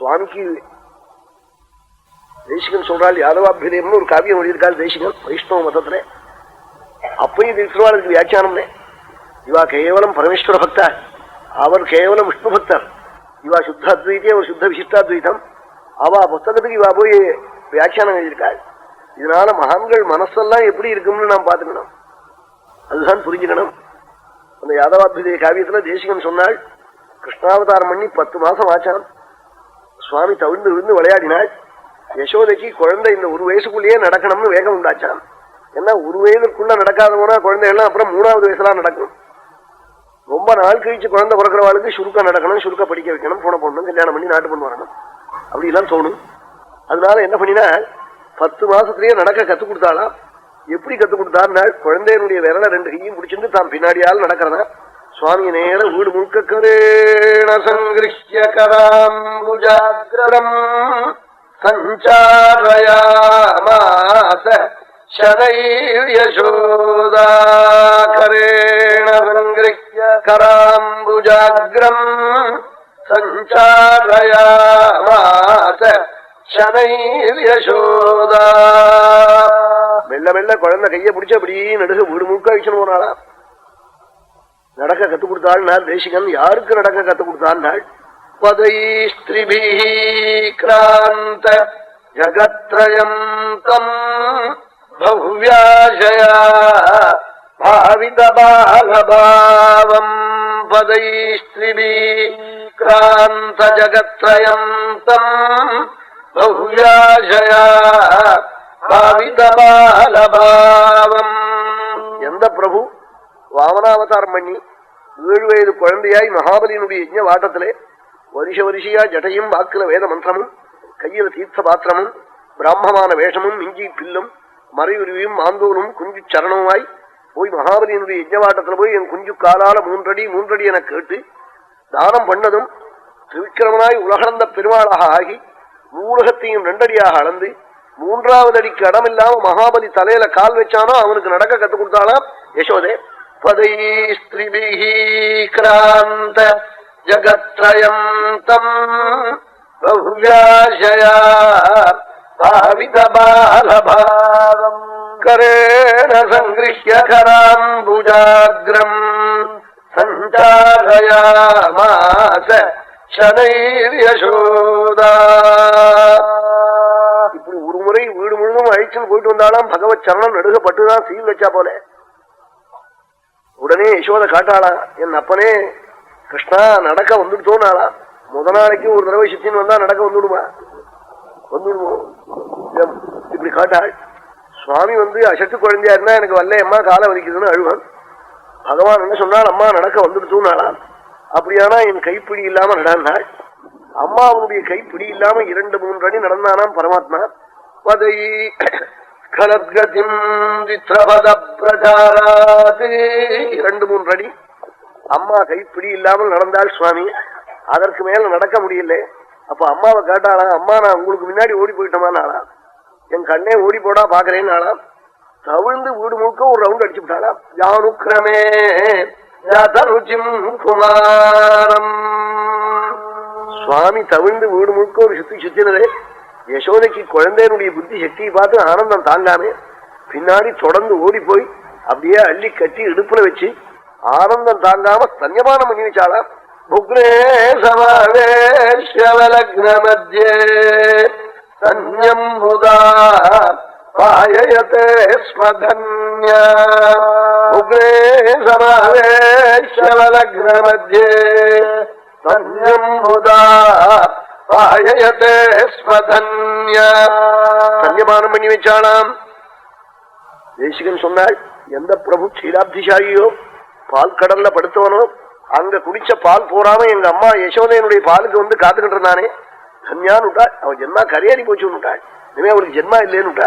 சுவாமிக்கு தேசிகன் சொல்றாள், யாதவாபியுதயம்னு ஒரு காவியம் எழுதியிருக்காள் தேசிகன் வைஷ்ணவ மதத்துல. அப்பயும் திருவாளுக்கு வியாக்கியானம்னே, இவா கேவலம் பரமேஸ்வர பக்தா, அவர் கேவலம் விஷ்ணு பக்தர். இவா சுத்த அத்வைத்தே, அவர் சுத்த விசிஷ்டாத்வைத்தம். அவா புஸ்தகத்துக்கு இவா போய் வியாக்கியானம் எழுதியிருக்காள். இதனால மகான்கள் மனசெல்லாம் எப்படி இருக்கும்னு நாம் பார்த்துக்கணும், அதுதான் புரிஞ்சுக்கணும். அந்த யாதவாபியுதய காவியத்துல தேசிகன் சொன்னாள், கிருஷ்ணாவதாரம் பண்ணி 10 மாசம் ஆச்சான். சுவாமி தவிழ்ந்து விழுந்து விளையாடினாள். யசோதைக்கு குழந்தை இந்த 1 வயசுக்குள்ளேயே நடக்கணும்னு வேகம் உண்டாச்சான். ஏன்னா 1 வயதுக்குள்ள நடக்காத போனா குழந்தைகள்லாம் அப்புறம் 3வது வயசுலாம் நடக்கும். ரொம்ப நாள் கழிச்சு குழந்தை பிறக்கிறவாளுக்கு சுருக்க நடக்கணும், சுருக்க படிக்க வைக்கணும், போன பொண்ணு கல்யாணம் பண்ணி நாட்டு பொண்ணு வரணும், அப்படிலாம் தோணும். அதனால என்ன பண்ணினா 10 மாசத்திலேயே நடக்க கத்துக் கொடுத்தாலாம். எப்படி கத்துக் கொடுத்தாருனால், குழந்தையனுடைய விரல 2 கையும் பிடிச்சிட்டு தான் பின்னாடியால் நடக்கிறதா. சுவாமிய நேர வீடு முழுக்க கரேண சங்கிருஷ்ய கராம்புஜாக்ரம் சஞ்சாரயாமாஸ யசோதா கரேண சங்கிருஷ்ய கராம்புஜாக்ரம் சஞ்சாரயாமாஸ யசோதா. மெல்ல மெல்ல குழந்தை கைய பிடிச்ச அப்படி நடுக வீடு முழுக்க வச்சுன்னு போனாளா. நடக்க கத்துக் கொடுத்தாள் தேசிகன். யாருக்கு நடக்க கத்துக் கொடுத்தாள்? பதைஸ்திரிபிக்ராந்த ஜகத்ரயம் தம் பவ்யாசயா பாவித பாலபாவம் பதைஸ்திரிபிக்ராந்த ஜகத்ரயம் தம் பவ்யாசயா பாவித பாலபாவம். எந்த பிரபு வாமனாவதாரம் பண்ணி 7 வயது குழந்தையாய் மகாபலியினுடைய யஜ்ஞ வாட்டத்திலே வருஷ ஜடையும் வாக்குல வேத மந்திரமும் கையில தீர்த்த பாத்திரமும் பிராமமான வேஷமும் மிஞ்சி பில்லும் மறையுருவியும் மாந்தோலும் குஞ்சு சரணமாய் போய் மகாபலியினுடைய யஜ்ஞவாட்டத்துல போய் என் குஞ்சு காலால 3 அடி என கேட்டு தானம் பண்ணதும் திரிவிக்கிரமனாய் உலகளந்த பெருமாளாக ஆகி மூலகத்தையும் 2 அடியாக அளந்து 3வது அடிக்கு இடமில்லாம மகாபலி தலையில கால் வச்சானோ அவனுக்கு நடக்க கத்துக் கொடுத்தாளாம் யசோதே. பதைஸ்திரிபிக்ராந்த ஜகத்ரயம் தம் பவ்யாசயா பாவித பாலபாவம் கரேண சங்கிருஷ்ய கராம்புஜாக்ரம் சஞ்சாரயாமாஸ யசோதா. இப்படி ஒரு முறை வீடு முழுவதும் அழிச்சுன்னு போயிட்டு வந்தாலும் பகவத் சரணம் நடுகப்பட்டுதான் சீல் வச்சா போல. உடனே யசோதை காட்டாளா, என் அப்பனே கிருஷ்ணா நடக்க வந்துடுத்தோனாளா. முத நாளைக்கு ஒரு தடவை சித்தின்னு வந்தா நடக்க வந்துடுமா? வந்துடுவோம். இப்படி காட்டாள். சுவாமி அசட்டு குழந்தையா இருந்தா எனக்கு வல்ல அம்மா காலை வலிக்குதுன்னு அழுவான். பகவான் என்ன சொன்னால், அம்மா நடக்க வந்துடுத்தோனாளா. அப்படியானா என் கைப்பிடி இல்லாம நடந்தாள். அம்மா அவனுடைய கைப்பிடி இல்லாம 2-3 அடி நடந்தானாம் பரமாத்மா. பதை கலத்கதிம் வித்ரபத பிரசாராத் 2-3 அடி அம்மா கைப்பிடி இல்லாமல் நடந்தாள் சுவாமி. அதற்கு மேல நடக்க முடியல. அப்ப அம்மாவை கேட்டாளா, அம்மா நான் உங்களுக்கு முன்னாடி ஓடி போயிட்டோமானாளா. என் கண்ணே ஓடி போடா பாக்குறேன்னாளா. தவிழ்ந்து வீடு முழுக்க ஒரு ரவுண்ட் அடிச்சு விட்டாளா. ஜானுக்கிரமே ருச்சிம் குமாரம். சுவாமி தவிழ்ந்து வீடு முழுக்க ஒரு சுத்தினதே. யசோதைக்கு குழந்தையனுடைய புத்தி சக்தியை பார்த்து ஆனந்தம் தாங்காமே பின்னாடி தொடர்ந்து ஓடி போய் அப்படியே அள்ளி கட்டி இடுப்புல வச்சு ஆனந்தம் தாங்காம ஸ்தன்யபானம் பண்ணி வச்சாளா. புக்ரே சமாவேஷ்யவலக்ன மத்யே சன்யம் முதா பாயயதே ஸ்மதன்யா. புக்ரே சமாவேஷ்யவலக்ன மத்யே சன்யம் முதா பாயயதே ஸ்மதன்யா. சன்யபானம் பண்ணி வச்சாளாம். தேசிகன் சொன்னாள், எந்த பிரபு க்ஷீராப்திசாயியோ பால் கடல்ல படுத்தவனோ அங்க குடிச்ச பால் போறாம எங்க அம்மா யசோதையனுடைய பாலுக்கு காத்துக்கிட்டு இருந்தானே, தன்யான்னு விட்டாள். அவன் ஜென்மா கரையேறி போச்சு விட்டாள். இனிமே அவளுக்கு ஜென்மா இல்லேன்னு விட்டாள்.